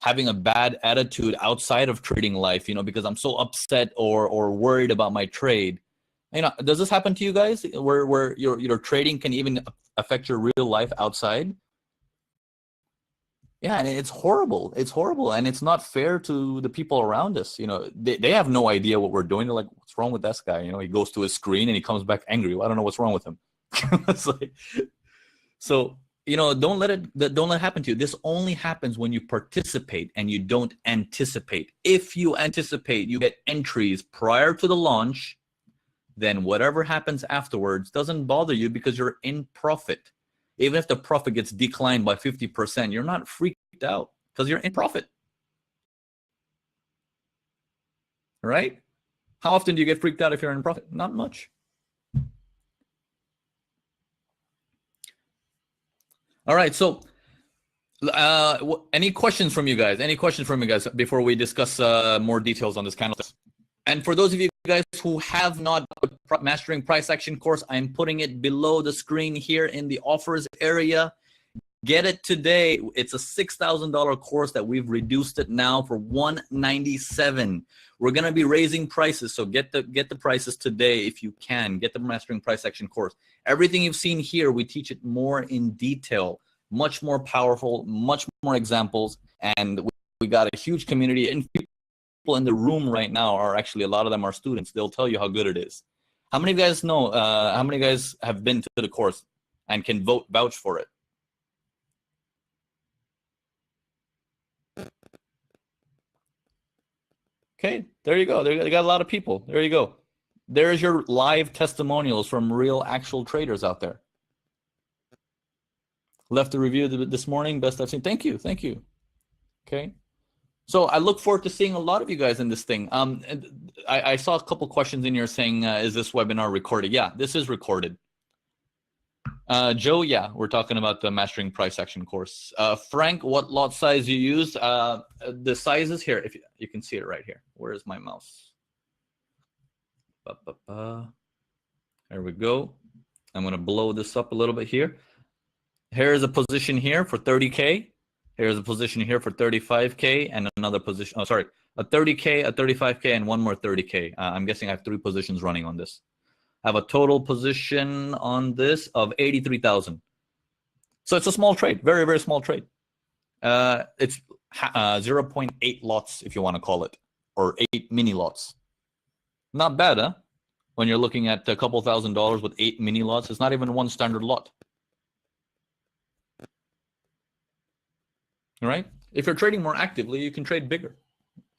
having a bad attitude outside of trading life, because I'm so upset or worried about my trade. Does this happen to you guys where your trading can even affect your real life outside? Yeah, and it's horrible. It's horrible, and it's not fair to the people around us. They have no idea what we're doing. They're like, "What's wrong with this guy?" He goes to his screen and he comes back angry. Well, I don't know what's wrong with him. It's like, so don't let it happen to you. This only happens when you participate and you don't anticipate. If you anticipate, you get entries prior to the launch, then whatever happens afterwards doesn't bother you because you're in profit. Even if the profit gets declined by 50%, you're not freaked out because you're in profit. Right? How often do you get freaked out if you're in profit? Not much. All right, so any questions from you guys? Any questions from you guys before we discuss more details on this candlestick? And for those of you guys who have not Mastering Price Action course, I'm putting it below the screen here in the offers area. Get it today. It's a $6,000 course that we've reduced it now for $197. We're going to be raising prices, so get the prices today if you can. Get the Mastering Price Action course. Everything you've seen here, we teach it more in detail, much more powerful, much more examples, and we got a huge community. And people in the room right now are actually, a lot of them are students. They'll tell you how good it is. How many of you guys know, how many of you guys have been to the course and can vouch for it? Okay, there you go. They got a lot of people. There you go. There's your live testimonials from real actual traders out there. Left a review this morning, best I've seen. Thank you. Okay. So I look forward to seeing a lot of you guys in this thing. I saw a couple questions in here saying, is this webinar recorded? Yeah, this is recorded. Joe, yeah, we're talking about the Mastering Price Action course. Frank, what lot size you use? The size is here. If you can see it right here. Where is my mouse? There we go. I'm going to blow this up a little bit here. Here's a position here for 30K. Here's a position here for 35K and another position. Oh, sorry, a 30K, a 35K, and one more 30K. I'm guessing I have 3 positions running on this. I have a total position on this of 83,000. So it's a small trade, very, very small trade. It's 0.8 lots, if you want to call it, or 8 mini lots. Not bad, huh? When you're looking at a couple $1,000s with 8 mini lots, it's not even one standard lot. All right? If you're trading more actively, you can trade bigger.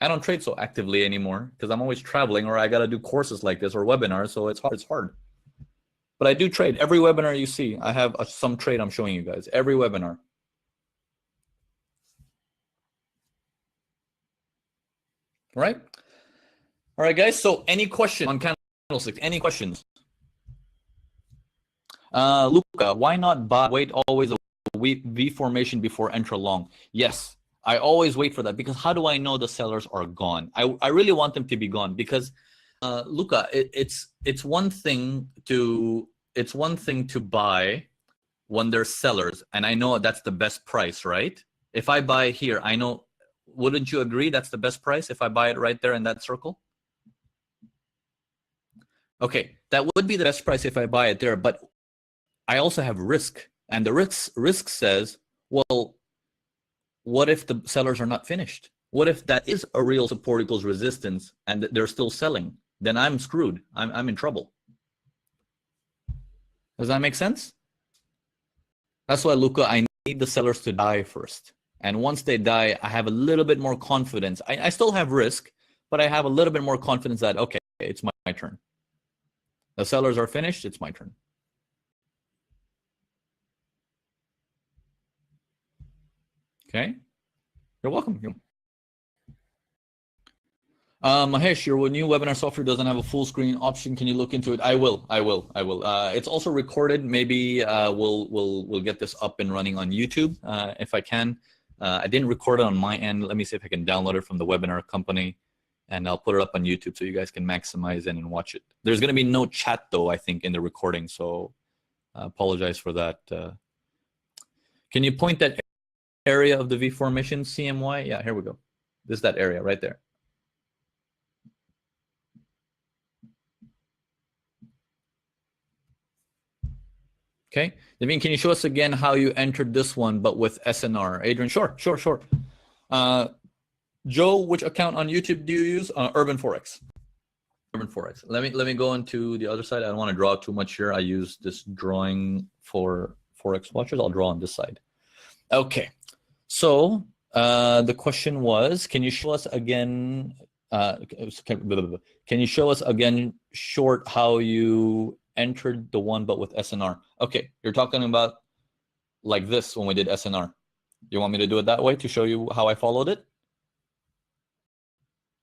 I don't trade so actively anymore because I'm always traveling, or I got to do courses like this or webinars, so it's hard. But I do trade. Every webinar you see, I have some trade I'm showing you guys. Every webinar. All right? All right, guys. So any questions on Candlestick? Any questions? Luca, why not wait always a V formation before enter long? Yes, I always wait for that because how do I know the sellers are gone? I really want them to be gone because Luca, it's one thing to buy when they're sellers, and I know that's the best price, right? If I buy here, I know. Wouldn't you agree that's the best price if I buy it right there in that circle? Okay, that would be the best price if I buy it there, but I also have risk, and the risk says, well, what if the sellers are not finished? What if that is a real support equals resistance and they're still selling? Then I'm screwed. I'm in trouble. Does that make sense? That's why, Luca, I need the sellers to die first. And once they die, I have a little bit more confidence. I still have risk, but I have a little bit more confidence that, okay, it's my turn. The sellers are finished, it's my turn. Okay, you're welcome. Mahesh, your new webinar software doesn't have a full screen option. Can you look into it? I will. It's also recorded. Maybe we'll get this up and running on YouTube if I can. I didn't record it on my end. Let me see if I can download it from the webinar company, and I'll put it up on YouTube so you guys can maximize it and watch it. There's going to be no chat though, I think, in the recording, so I apologize for that. Can you point that area of the V formation, CMY? Yeah, here we go. This is that area right there. Okay, Devin, can you show us again how you entered this one, but with SNR? Adrian, sure. Joe, which account on YouTube do you use? Urban Forex. Urban Forex. Let me go into the other side. I don't want to draw too much here. I use this drawing for Forex watchers. I'll draw on this side. Okay, so the question was, can you show us again? Can you show us again short how you entered the one but with SNR? Okay, you're talking about like this when we did SNR. You want me to do it that way to show you how I followed it?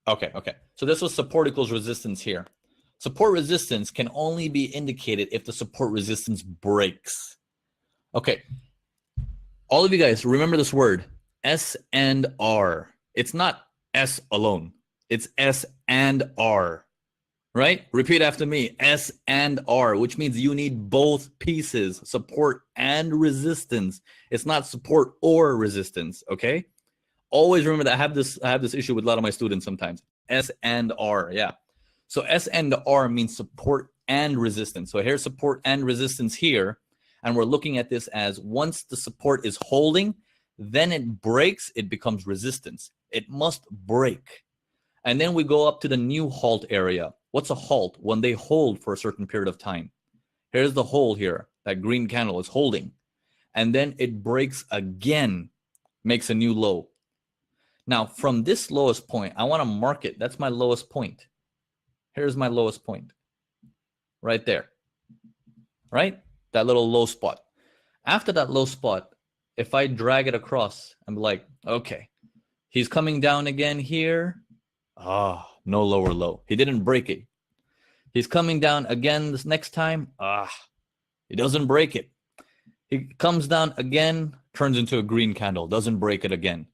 Okay. So this was support equals resistance here. Support resistance can only be indicated if the support resistance breaks. Okay, all of you guys remember this word, S and R. It's not S alone. It's S and R. Right? Repeat after me, S and R, which means you need both pieces, support and resistance. It's not support or resistance, okay? Always remember that I have this issue with a lot of my students sometimes. S and R, yeah. So S and R means support and resistance. So here's support and resistance here, and we're looking at this as once the support is holding, then it breaks, it becomes resistance. It must break. And then we go up to the new halt area. What's a halt? When they hold for a certain period of time. Here's the hold here. That green candle is holding. And then it breaks again, makes a new low. Now, from this lowest point, I want to mark it. That's my lowest point. Here's my lowest point. Right there. Right? That little low spot. After that low spot, if I drag it across, I'm like, okay, he's coming down again here. No lower low. He didn't break it. He's coming down again this next time. He doesn't break it. He comes down again, turns into a green candle, doesn't break it again.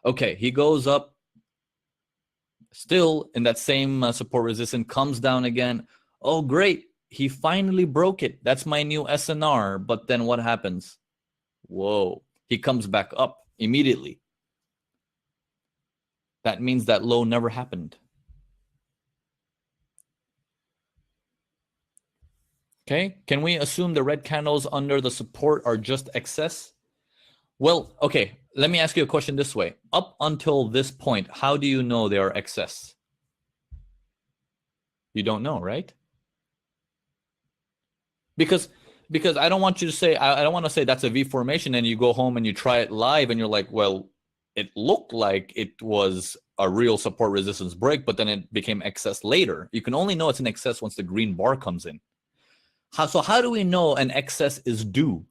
Okay, he goes up, still in that same support resistance, comes down again. Oh, great. He finally broke it. That's my new SNR. But then what happens? Whoa. He comes back up immediately. That means that low never happened. Okay. Can we assume the red candles under the support are just excess? Well, okay. Let me ask you a question this way. Up until this point, how do you know they are excess? You don't know, right? Because I don't want you to say, I don't want to say that's a V formation and you go home and you try it live and you're like, well, it looked like it was a real support resistance break, but then it became excess later. You can only know it's an excess once the green bar comes in. So how do we know an excess is due?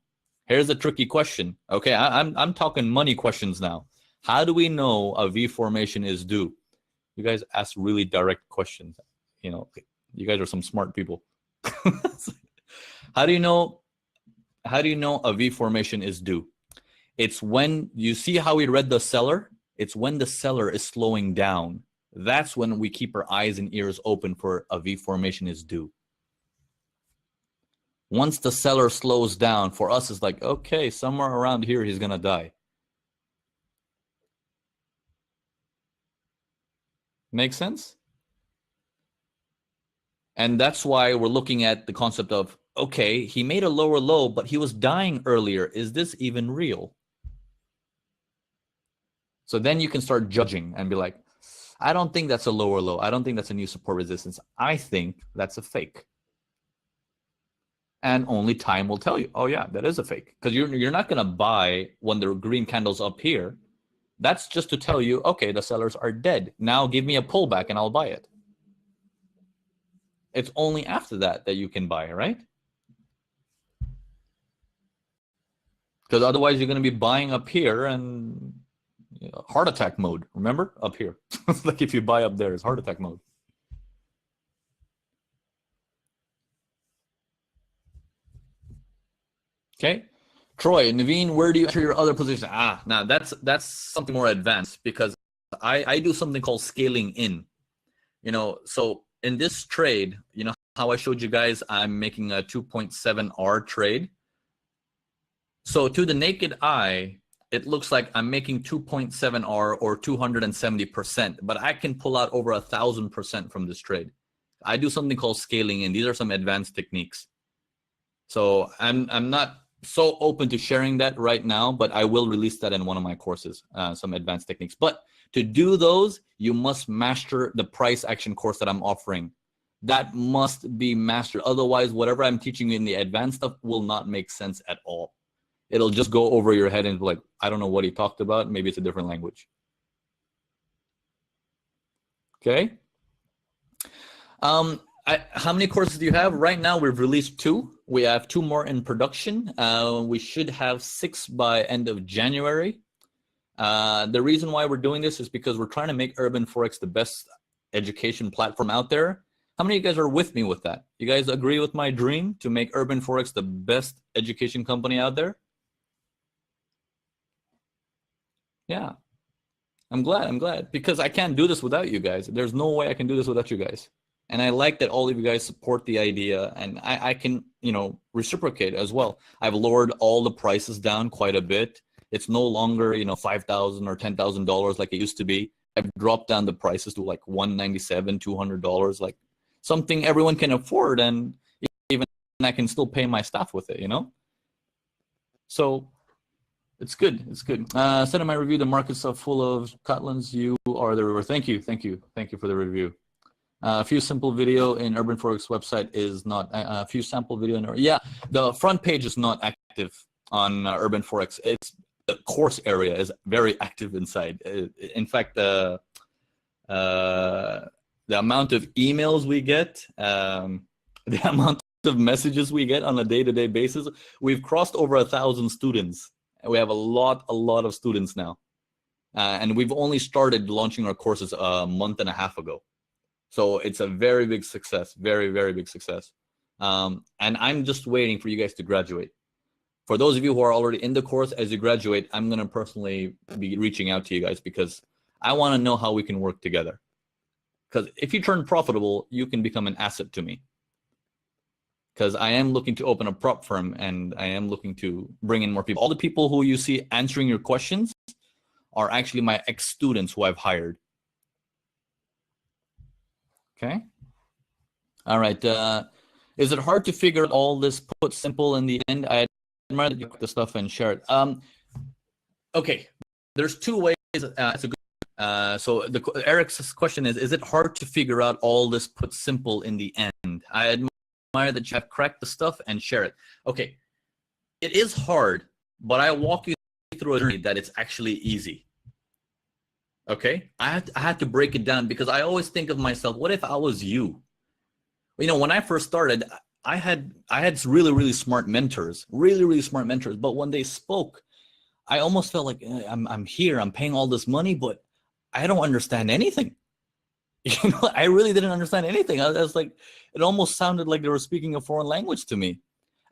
Here's a tricky question. Okay, I'm talking money questions now. How do we know a V formation is due? You guys ask really direct questions. You know, you guys are some smart people. How do you know a V formation is due? It's when you see how we read the seller. It's when the seller is slowing down. That's when we keep our eyes and ears open for a V formation is due. Once the seller slows down, for us, it's like, okay, somewhere around here, he's going to die. Make sense? And that's why we're looking at the concept of, okay, he made a lower low, but he was dying earlier. Is this even real? So then you can start judging and be like, I don't think that's a lower low. I don't think that's a new support resistance. I think that's a fake. And only time will tell you, oh yeah, that is a fake. Because you're not going to buy when the green candle's up here. That's just to tell you, okay, the sellers are dead. Now give me a pullback and I'll buy it. It's only after that you can buy, right? Because otherwise you're going to be buying up here and heart attack mode. Remember? Up here. Like if you buy up there, it's heart attack mode. Okay. Troy, Naveen, where do you enter your other position? Now that's something more advanced because I do something called scaling in. So in this trade, how I showed you guys, I'm making a 2.7R trade. So to the naked eye, it looks like I'm making 2.7R or 270%, but I can pull out over 1,000% from this trade. I do something called scaling in. These are some advanced techniques. So I'm not so open to sharing that right now, but I will release that in one of my courses, some advanced techniques. But to do those, you must master the price action course that I'm offering. That must be mastered. Otherwise, whatever I'm teaching you in the advanced stuff will not make sense at all. It'll just go over your head and be like, I don't know what he talked about. Maybe it's a different language. Okay. How many courses do you have? Right now, we've released 2. We have 2 more in production. We should have 6 by end of January. The reason why we're doing this is because we're trying to make Urban Forex the best education platform out there. How many of you guys are with me with that? You guys agree with my dream to make Urban Forex the best education company out there? Yeah. I'm glad. Because I can't do this without you guys. There's no way I can do this without you guys. And I like that all of you guys support the idea, and I can, reciprocate as well. I've lowered all the prices down quite a bit. It's no longer, $5,000 or $10,000 like it used to be. I've dropped down the prices to like $197, $200, like something everyone can afford, and even I can still pay my staff with it, So it's good. It's good. Said in my review, the markets are full of Kotlins. You are the river. Thank you for the review. A few sample video in Urban Forex website is not a few sample video. The front page is not active on Urban Forex. It's the course area is very active inside. In fact, the amount of emails we get, the amount of messages we get on a day-to-day basis, we've crossed over 1,000 students. We have a lot of students now, and we've only started launching our courses a month and a half ago. So it's a very big success, very, very big success. And I'm just waiting for you guys to graduate. For those of you who are already in the course, as you graduate, I'm going to personally be reaching out to you guys because I want to know how we can work together. Because if you turn profitable, you can become an asset to me. Because I am looking to open a prop firm and I am looking to bring in more people. All the people who you see answering your questions are actually my ex-students who I've hired. Okay. All right. Is it hard to figure out all this put simple in the end? I admire that you put the stuff and share it. Okay. There's two ways. It's a good. So Eric's question is it hard to figure out all this put simple in the end? I admire that you have cracked the stuff and share it. Okay. It is hard, but I walk you through a journey that it's actually easy. Okay, I had to break it down because I always think of myself, what if I was you? You know, when I first started, I had really smart mentors, really smart mentors. But when they spoke, I almost felt like I'm here, I'm paying all this money, but I don't understand anything. You know, I really didn't understand anything. I was like, it almost sounded like they were speaking a foreign language to me.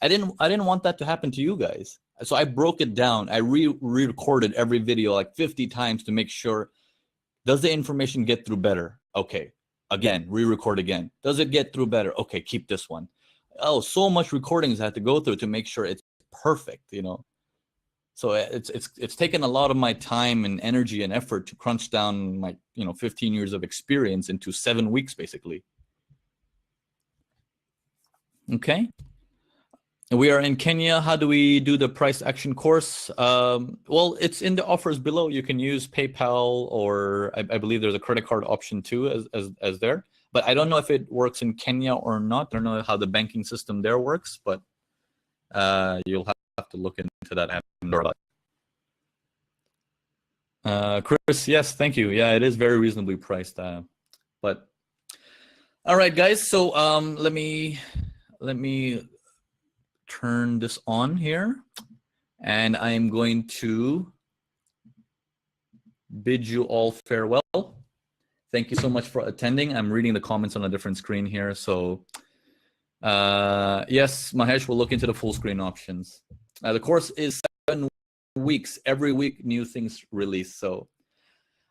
I didn't want that to happen to you guys. So I broke it down. I re-recorded every video like 50 times to make sure. Does the information get through better? Okay, again, re-record again. Does it get through better? Okay, keep this one. Oh, so much recordings I had to go through to make sure it's perfect, you know. So it's taken a lot of my time and energy and effort to crunch down my 15 years of experience into 7 weeks basically. Okay. We are in Kenya. How do we do the price action course? Well, it's in the offers below. You can use PayPal or I believe there's a credit card option too as there. But I don't know if it works in Kenya or not. I don't know how the banking system there works, but you'll have to look into that. Chris, yes, thank you. Yeah, it is very reasonably priced. But all right, guys. So let me turn this on here, and I'm going to bid you all farewell. Thank you so much for attending. I'm reading the comments on a different screen here. So yes, Mahesh will look into the full screen options. The course is 7 weeks. Every week, new things release. So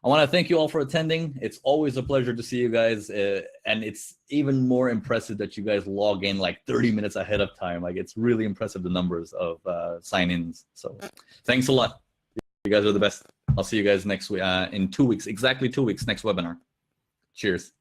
I want to thank you all for attending. It's always a pleasure to see you guys. And it's even more impressive that you guys log in like 30 minutes ahead of time. Like it's really impressive, the numbers of sign-ins. So thanks a lot. You guys are the best. I'll see you guys next week in 2 weeks, exactly 2 weeks, next webinar. Cheers.